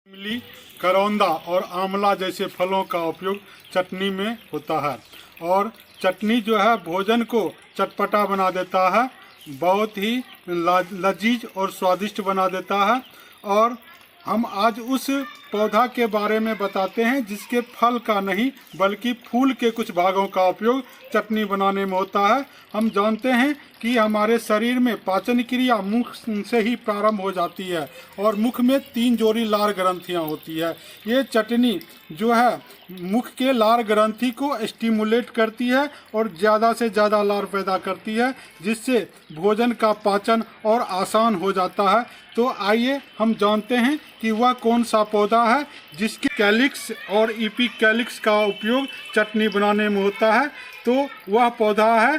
इमली, करौंदा और आंवला जैसे फलों का उपयोग चटनी में होता है और चटनी जो है भोजन को चटपटा बना देता है, बहुत ही लजीज और स्वादिष्ट बना देता है। और हम आज उस पौधा के बारे में बताते हैं जिसके फल का नहीं बल्कि फूल के कुछ भागों का उपयोग चटनी बनाने में होता है। हम जानते हैं कि हमारे शरीर में पाचन क्रिया मुख से ही प्रारंभ हो जाती है और मुख में 3 जोड़ी लार ग्रंथियां होती है। ये चटनी जो है मुख के लार ग्रंथि को स्टिमुलेट करती है और ज़्यादा से ज़्यादा लार पैदा करती है, जिससे भोजन का पाचन और आसान हो जाता है। तो आइए हम जानते हैं कि वह कौन सा पौधा है जिसके कैलिक्स और इपिकैलिक्स का उपयोग चटनी बनाने में होता है। तो वह पौधा है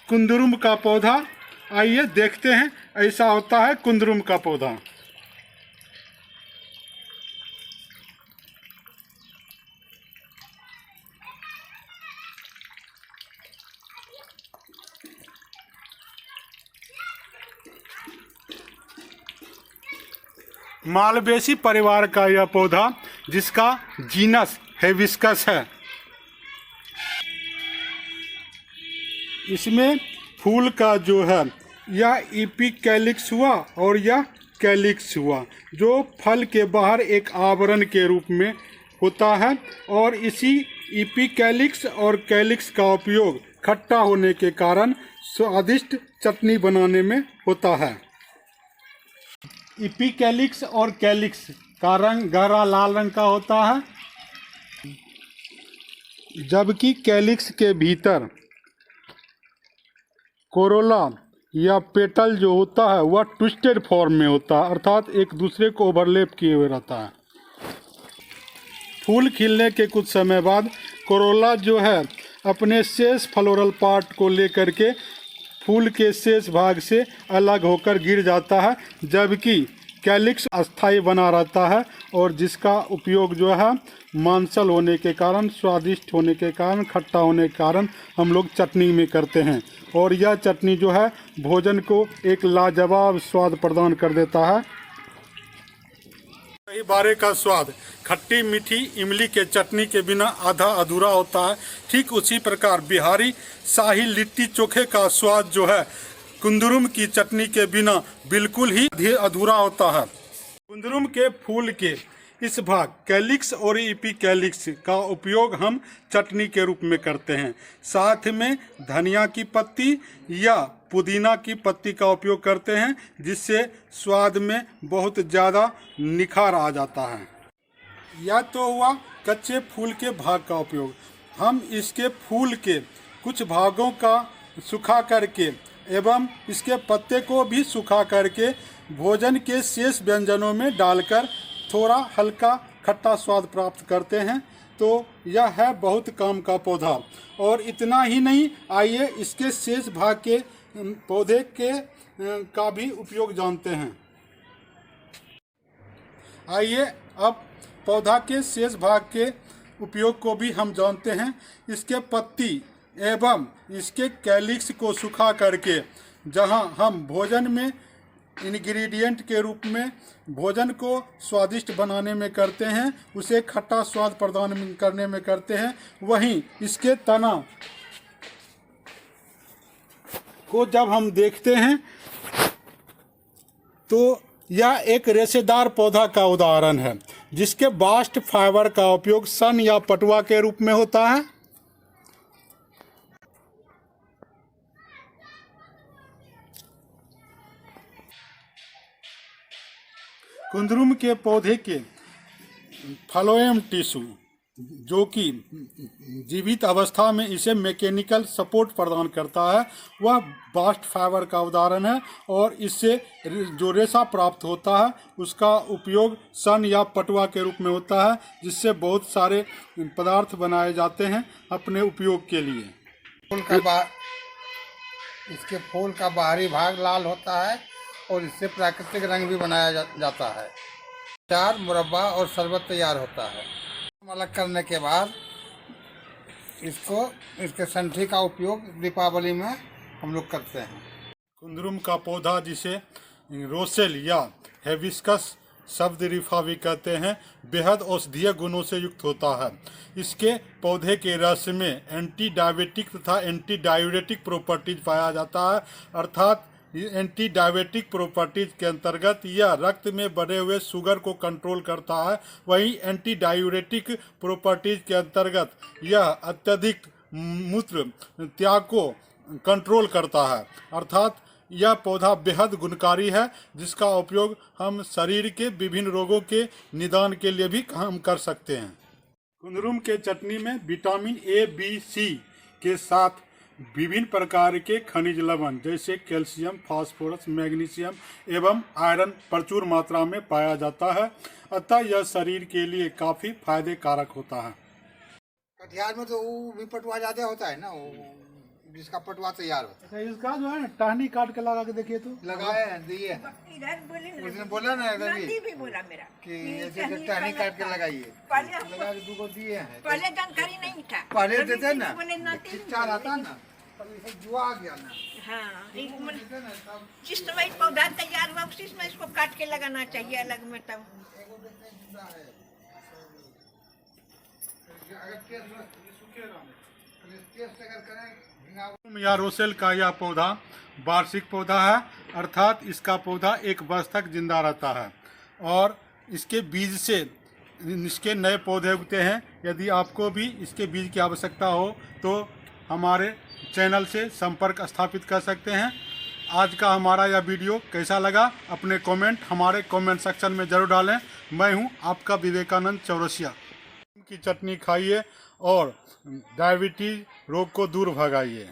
कुंदरुम का पौधा। आइए देखते हैं ऐसा होता है कुंदरुम का पौधा। मालवेसी परिवार का यह पौधा जिसका जीनस हिबिस्कस है, इसमें फूल का जो है यह इपिकैलिक्स हुआ और यह कैलिक्स हुआ, जो फल के बाहर एक आवरण के रूप में होता है। और इसी इपिकैलिक्स और कैलिक्स का उपयोग खट्टा होने के कारण स्वादिष्ट चटनी बनाने में होता है। इपिकैलिक्स और कैलिक्स का रंग गहरा लाल रंग का होता है, जबकि कैलिक्स के भीतर कोरोला या पेटल जो होता है वह ट्विस्टेड फॉर्म में होता है, अर्थात एक दूसरे को ओवरलैप किए हुए रहता है। फूल खिलने के कुछ समय बाद कोरोला जो है अपने शेष फ्लोरल पार्ट को लेकर के फूल के शेष भाग से अलग होकर गिर जाता है, जबकि कैलिक्स अस्थायी बना रहता है और जिसका उपयोग जो है मांसल होने के कारण, स्वादिष्ट होने के कारण, खट्टा होने के कारण हम लोग चटनी में करते हैं। और यह चटनी जो है भोजन को एक लाजवाब स्वाद प्रदान कर देता है। दही बारे का स्वाद खट्टी मीठी इमली के चटनी के बिना आधा अधूरा होता है। ठीक उसी प्रकार बिहारी शाही लिट्टी चोखे का स्वाद जो है कुंदरुम की चटनी के बिना बिल्कुल ही अधूरा होता है। कुंदरुम के फूल के इस भाग कैलिक्स और इपिकैलिक्स का उपयोग हम चटनी के रूप में करते हैं। साथ में धनिया की पत्ती या पुदीना की पत्ती का उपयोग करते हैं, जिससे स्वाद में बहुत ज़्यादा निखार आ जाता है। यह तो हुआ कच्चे फूल के भाग का उपयोग। हम इसके फूल के कुछ भागों का सुखा करके एवं इसके पत्ते को भी सुखा करके भोजन के शेष व्यंजनों में डालकर थोड़ा हल्का खट्टा स्वाद प्राप्त करते हैं। तो यह है बहुत काम का पौधा। और इतना ही नहीं, आइए इसके शेष भाग के पौधे के का भी उपयोग जानते हैं। आइए अब पौधा के शेष भाग के उपयोग को भी हम जानते हैं। इसके पत्ती एवं इसके कैलिक्स को सुखा करके जहां हम भोजन में इंग्रेडिएंट के रूप में भोजन को स्वादिष्ट बनाने में करते हैं, उसे खट्टा स्वाद प्रदान करने में करते हैं, वहीं इसके तना को जब हम देखते हैं तो यह एक रेशेदार पौधा का उदाहरण है, जिसके बास्ट फाइबर का उपयोग सन या पटुआ के रूप में होता है। कुंदरुम के पौधे के फ्लोएम टिश्यू, जो कि जीवित अवस्था में इसे मैकेनिकल सपोर्ट प्रदान करता है, वह बास्ट फाइबर का उदाहरण है। और इससे जो रेशा प्राप्त होता है उसका उपयोग सन या पटुआ के रूप में होता है, जिससे बहुत सारे पदार्थ बनाए जाते हैं अपने उपयोग के लिए। इसके फूल का बाहरी भाग लाल होता है और इससे प्राकृतिक रंग भी बनाया जाता है। अचार, मुरब्बा और शरबत तैयार होता है। अलग करने के बाद इसके संठी का उपयोग दीपावली में हम लोग करते हैं। कुंदरुम का पौधा जिसे रोसेल या हिबिस्कस शब्द रिफा भी कहते हैं, बेहद औषधीय गुणों से युक्त होता है। इसके पौधे के रस में एंटी डायबिटिक तथा एंटी डायूरेटिक प्रॉपर्टीज पाया जाता है, अर्थात एंटी डायबिटिक प्रॉपर्टीज के अंतर्गत यह रक्त में बढ़े हुए शुगर को कंट्रोल करता है। वहीं एंटी डायूरेटिक प्रॉपर्टीज के अंतर्गत यह अत्यधिक मूत्र त्याग को कंट्रोल करता है, अर्थात यह पौधा बेहद गुणकारी है, जिसका उपयोग हम शरीर के विभिन्न रोगों के निदान के लिए भी हम कर सकते हैं। कुंदरुम के चटनी में विटामिन ए, बी, सी के साथ विभिन्न प्रकार के खनिज लवण जैसे कैल्शियम, फास्फोरस, मैग्नीशियम एवं आयरन प्रचुर मात्रा में पाया जाता है, अतः यह शरीर के लिए काफ़ी फायदे कारक होता है। कटिहार में तो वो भी पटुआ ज्यादा होता है ना, वो जिसका पटुआ तैयार होता अच्छा, इसका जो है ना टहनी काट के लगा के देखिए तो है, लगाए हैं, दिए हैं। इधर बोले ना, उसने बोला ना रवि नाती भी बोला मेरा कि ऐसे ऐसे टहनी काट के लगाइए, पहले लगा के 2 को दिए हैं। पहले जानकारी नहीं था, पहले देते ना, बोले नाती भी खिच्चा रहता ना, तब इसे जुआ आ गया ना। हाँ, एक मन- देते ना तब जिस समय पौधा तैयार हुआ उसी समय इसको काट के लगाना चाहिए अलग में, तब एगो देते हैं जुआ है। अगर टेस्ट अगर करें भिंगा या रोसेल का यह पौधा वार्षिक पौधा है, अर्थात इसका पौधा 1 वर्ष तक जिंदा रहता है और इसके बीज से इसके नए पौधे उगते हैं। यदि आपको भी इसके बीज की आवश्यकता हो तो हमारे चैनल से संपर्क स्थापित कर सकते हैं। आज का हमारा यह वीडियो कैसा लगा, अपने कमेंट हमारे कमेंट सेक्शन में ज़रूर डालें। मैं हूं आपका विवेकानंद चौरसिया। की चटनी खाइए और डायबिटीज रोग को दूर भगाइए।